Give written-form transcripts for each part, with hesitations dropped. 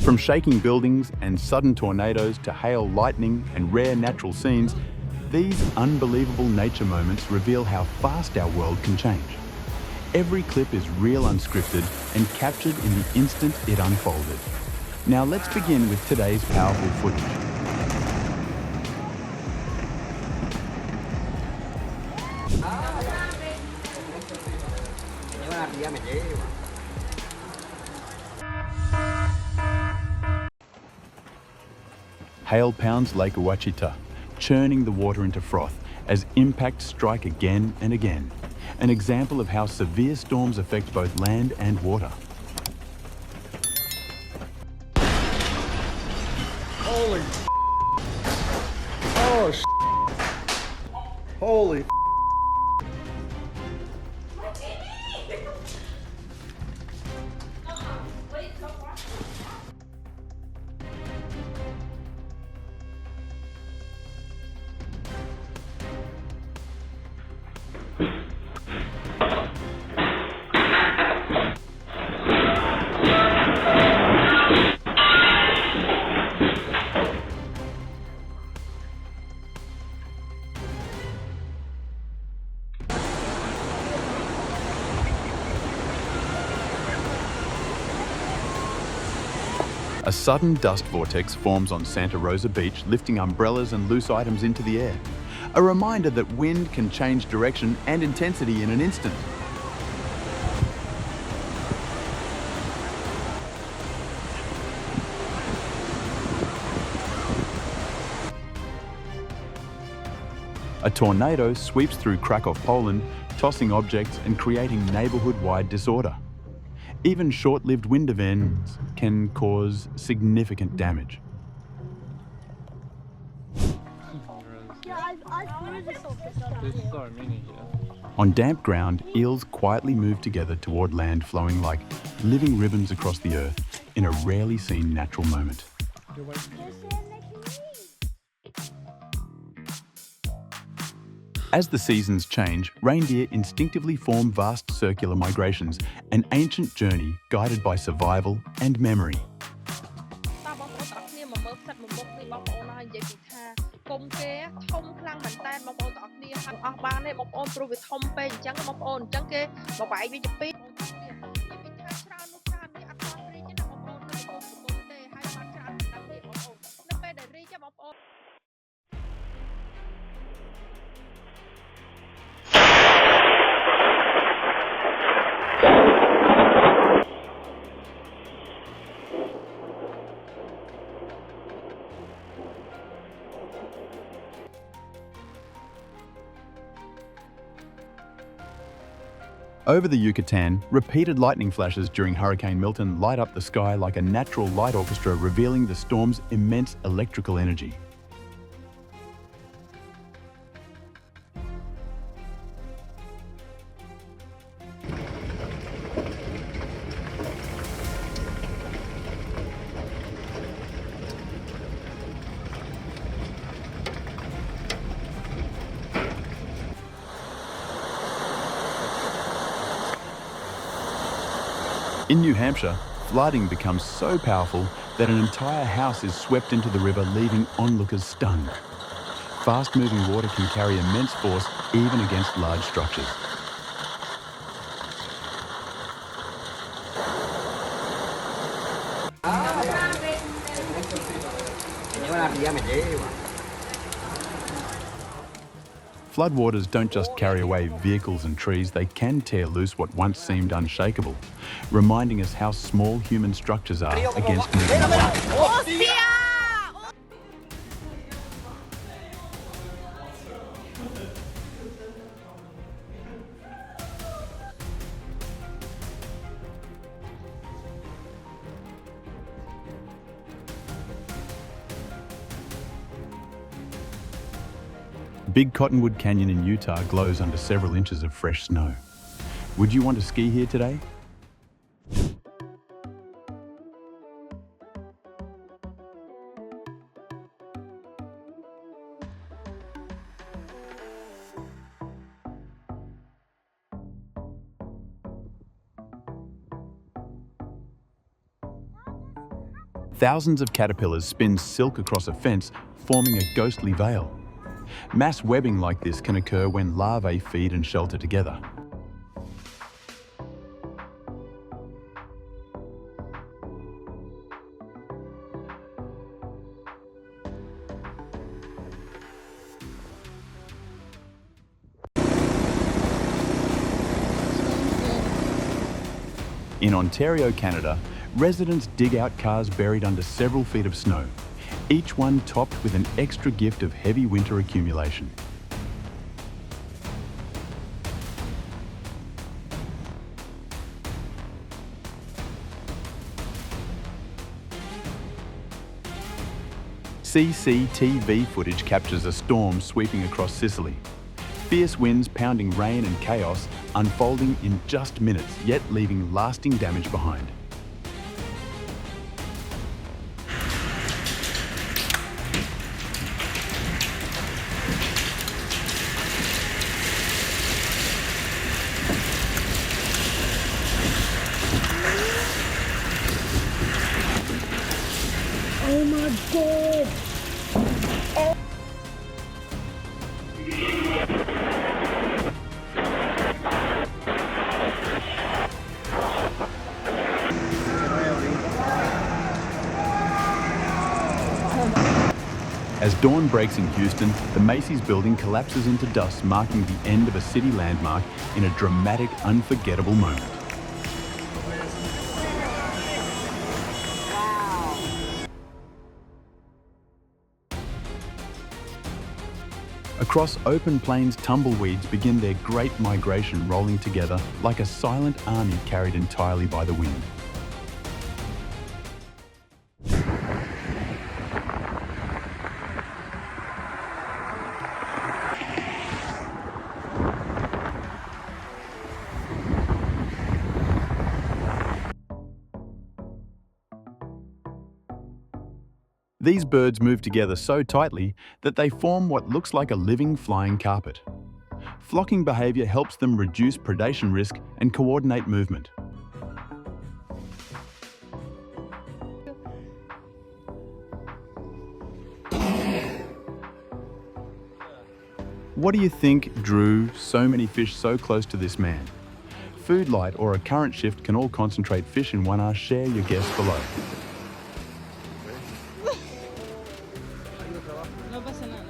From shaking buildings and sudden tornadoes to hail, lightning and rare natural scenes, these unbelievable nature moments reveal how fast our world can change. Every clip is real, unscripted, and captured in the instant it unfolded. Now let's begin with today's powerful footage. Hail pounds Lake Ouachita, churning the water into froth as impacts strike again and again. An example of how severe storms affect both land and water. Holy oh holy A sudden dust vortex forms on Santa Rosa Beach, lifting umbrellas and loose items into the air. A reminder that wind can change direction and intensity in an instant. A tornado sweeps through Krakow, Poland, tossing objects and creating neighborhood-wide disorder. Even short-lived wind events can cause significant damage. On damp ground, eels quietly move together toward land, flowing like living ribbons across the earth in a rarely seen natural moment. As the seasons change, reindeer instinctively form vast circular migrations, an ancient journey guided by survival and memory. Over the Yucatan, repeated lightning flashes during Hurricane Milton light up the sky like a natural light orchestra, revealing the storm's immense electrical energy. In New Hampshire, flooding becomes so powerful that an entire house is swept into the river, leaving onlookers stunned. Fast-moving water can carry immense force even against large structures. Floodwaters don't just carry away vehicles and trees, they can tear loose what once seemed unshakable, reminding us how small human structures are against moving water. Big Cottonwood Canyon in Utah glows under several inches of fresh snow. Would you want to ski here today? Thousands of caterpillars spin silk across a fence, forming a ghostly veil. Mass webbing like this can occur when larvae feed and shelter together. In Ontario, Canada, residents dig out cars buried under several feet of snow, each one topped with an extra gift of heavy winter accumulation. CCTV footage captures a storm sweeping across Sicily. Fierce winds pounding rain and chaos unfolding in just minutes, yet leaving lasting damage behind. Oh my God! As dawn breaks in Houston, the Macy's building collapses into dust, marking the end of a city landmark in a dramatic, unforgettable moment. Across open plains, tumbleweeds begin their great migration, rolling together like a silent army carried entirely by the wind. These birds move together so tightly that they form what looks like a living flying carpet. Flocking behaviour helps them reduce predation risk and coordinate movement. What do you think drew so many fish so close to this man? Food light or a current shift can all concentrate fish in one. Share your guess below. No pasa nada.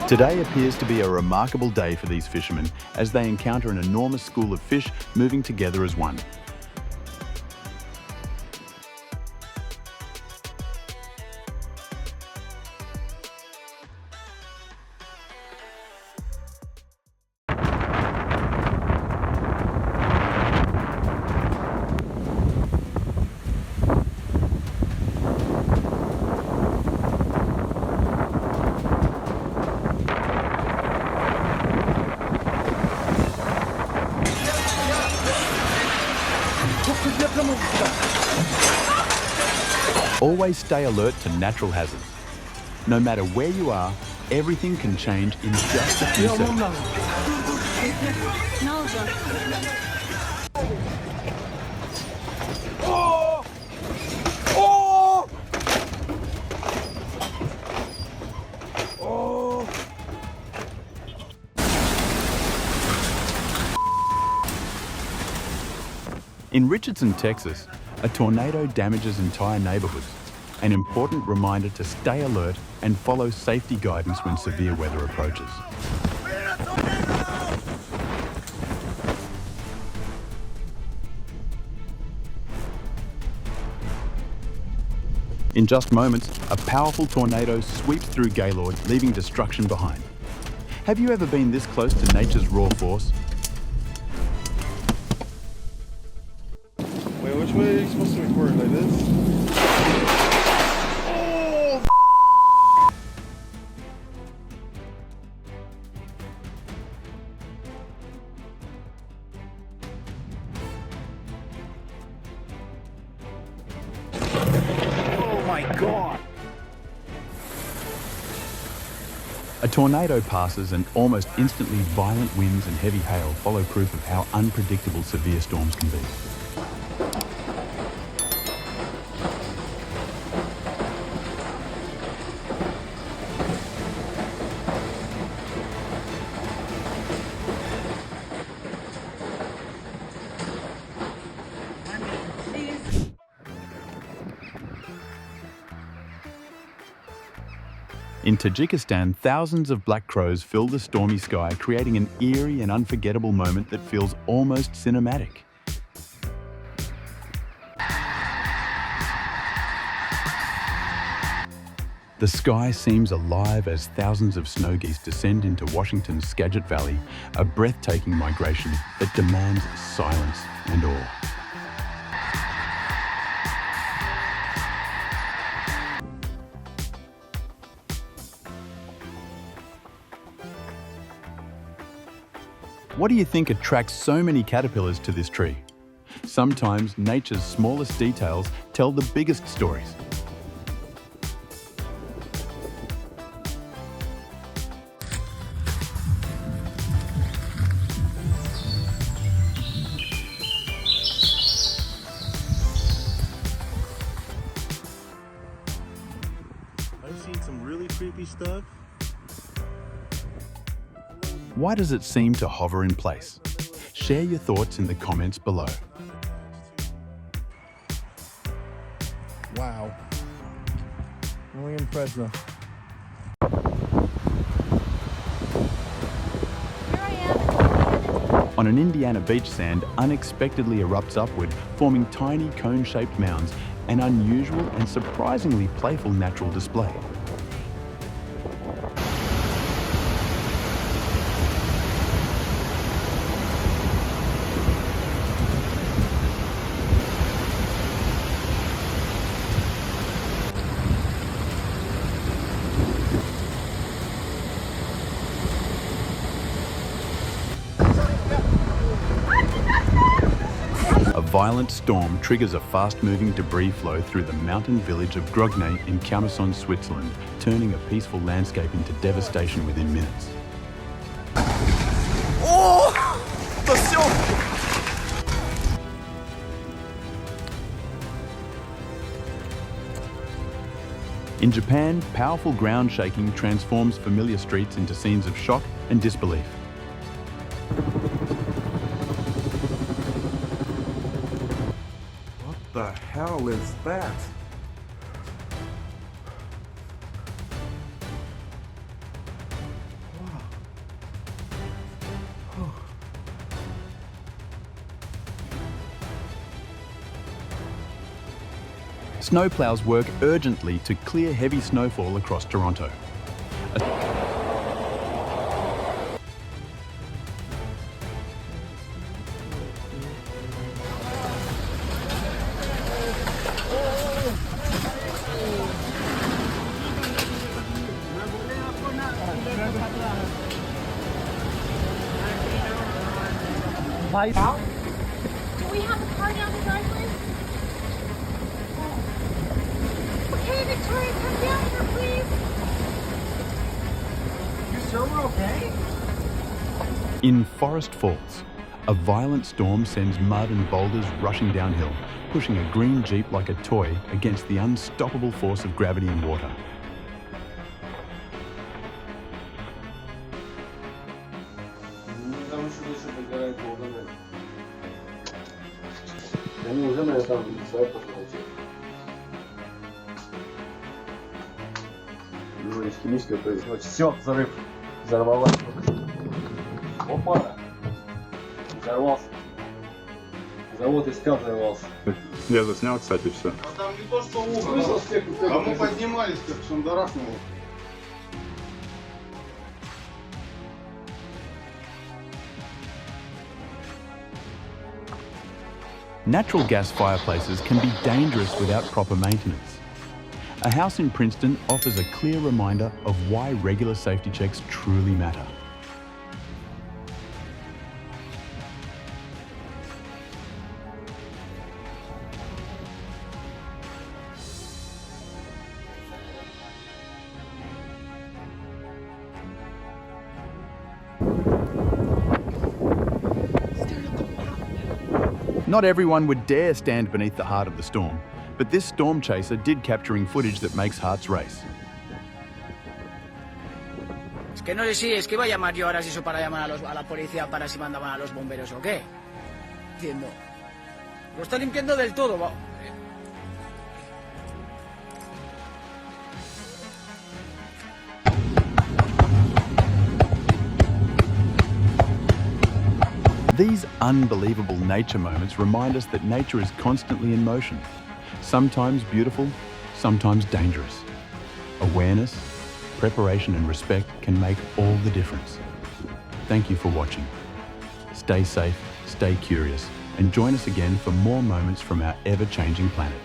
Today appears to be a remarkable day for these fishermen as they encounter an enormous school of fish moving together as one. Always stay alert to natural hazards. No matter where you are, everything can change in just a few seconds. No, In Richardson, Texas, a tornado damages entire neighborhoods. An important reminder to stay alert and follow safety guidance when severe weather approaches. In just moments, a powerful tornado sweeps through Gaylord, leaving destruction behind. Have you ever been this close to nature's raw force? Wait, which way are you supposed to record? Like this? Oh my God! A tornado passes and almost instantly violent winds and heavy hail follow proof of how unpredictable severe storms can be. In Tajikistan, thousands of black crows fill the stormy sky, creating an eerie and unforgettable moment that feels almost cinematic. The sky seems alive as thousands of snow geese descend into Washington's Skagit Valley, a breathtaking migration that demands silence and awe. What do you think attracts so many caterpillars to this tree? Sometimes nature's smallest details tell the biggest stories. I've seen some really creepy stuff. Why does it seem to hover in place? Share your thoughts in the comments below. Wow. Really impressed though. On an Indiana beach, sand unexpectedly erupts upward, forming tiny cone-shaped mounds, an unusual and surprisingly playful natural display. A violent storm triggers a fast-moving debris flow through the mountain village of Grognay in Calmesson, Switzerland, turning a peaceful landscape into devastation within minutes. In Japan, powerful ground shaking transforms familiar streets into scenes of shock and disbelief. What the hell is that? Snowplows work urgently to clear heavy snowfall across Toronto. Do we have a car down the driveway? Okay, Victoria, come down here, please. You sure we're okay? In Forest Falls, a violent storm sends mud and boulders rushing downhill, pushing a green Jeep like a toy against the unstoppable force of gravity and water. Они уже на этом сайт посмотрели. Ну, из химического производства. Все, взрыв. Взорвалась. Опа! Взорвался. Завод СК взорвался. Я заснял, кстати, все. А там не то, что угол. А мы поднимались, как шандарахнуло. Natural gas fireplaces can be dangerous without proper maintenance. A house in Princeton offers a clear reminder of why regular safety checks truly matter. Not everyone would dare stand beneath the heart of the storm, but this storm chaser did capturing footage that makes hearts race. Es que no sé si es que iba a llamar yo ahora si eso para llamar a la policía para si mandaban a los bomberos o qué. Entiendo. Lo está limpiando del todo. These unbelievable nature moments remind us that nature is constantly in motion, sometimes beautiful, sometimes dangerous. Awareness, preparation and respect can make all the difference. Thank you for watching. Stay safe, stay curious, and join us again for more moments from our ever-changing planet.